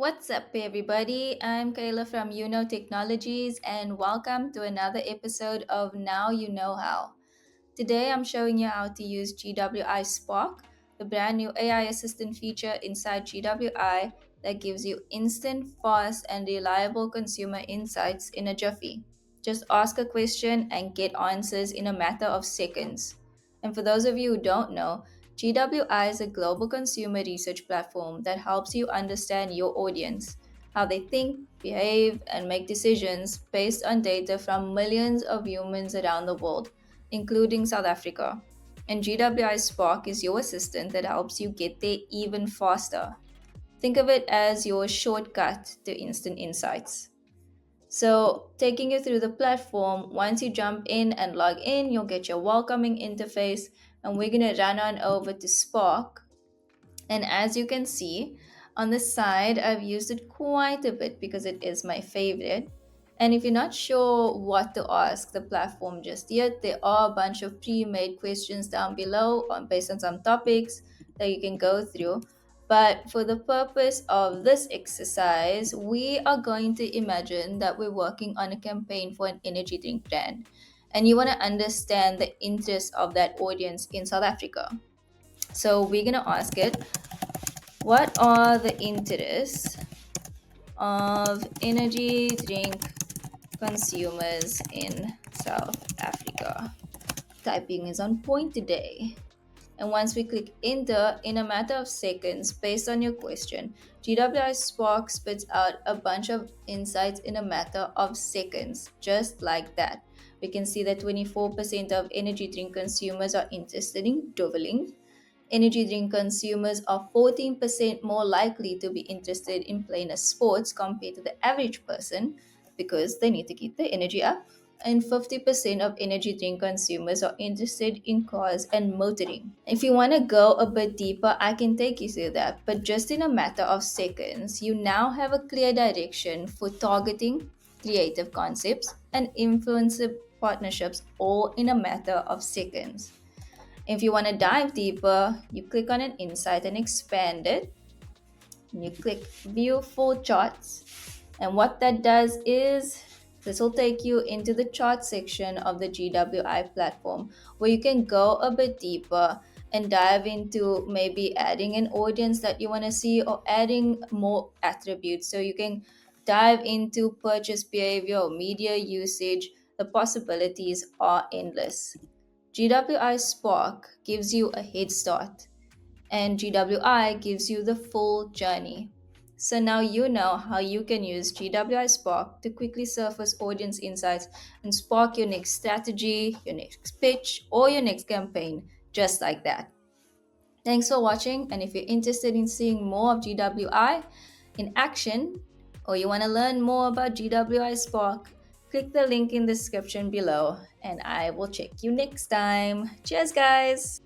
What's up, everybody? I'm Kayla from Technologies, and welcome to another episode of Now You Know How. Today, I'm showing you how to use GWI Spark, the brand new AI assistant feature inside GWI that gives you instant, fast, and reliable consumer insights in a jiffy. Just ask a question and get answers in a matter of seconds. And for those of you who don't know, GWI is a global consumer research platform that helps you understand your audience, how they think, behave, and make decisions based on data from millions of humans around the world, including South Africa. And GWI Spark is your assistant that helps you get there even faster. Think of it as your shortcut to instant insights. So, taking you through the platform, once you jump in and log in, you'll get your welcoming interface, and we're going to run on over to Spark. And as you can see on the side, I've used it quite a bit because it is my favorite. And if you're not sure what to ask the platform just yet, there are a bunch of pre made questions down below based on some topics that you can go through. But for the purpose of this exercise, we are going to imagine that we're working on a campaign for an energy drink brand. And you want to understand the interest of that audience in South Africa. So we're going to ask it, what are the interests of energy drink consumers in South Africa? Typing is on point today. And once we click enter, in a matter of seconds, based on your question, GWI Spark spits out a bunch of insights in a matter of seconds, just like that. We can see that 24% of energy drink consumers are interested in doubling. Energy drink consumers are 14% more likely to be interested in playing a sports compared to the average person because they need to keep their energy up. And 50% of energy drink consumers are interested in cars and motoring. If you want to go a bit deeper, I can take you through that. But just in a matter of seconds, you now have a clear direction for targeting, creative concepts, and influencer partnerships all in a matter of seconds. If you want to dive deeper, you click on an insight and expand it. And you click view full charts. And what that does is this will take you into the chart section of the GWI platform where you can go a bit deeper and dive into maybe adding an audience that you want to see or adding more attributes. So you can dive into purchase behavior or media usage. The possibilities are endless. GWI Spark gives you a head start, and GWI gives you the full journey. So now you know how you can use GWI Spark to quickly surface audience insights and spark your next strategy, your next pitch, or your next campaign, just like that. Thanks for watching, and if you're interested in seeing more of GWI in action, or you want to learn more about GWI Spark, click the link in the description below, and I will check you next time. Cheers, guys!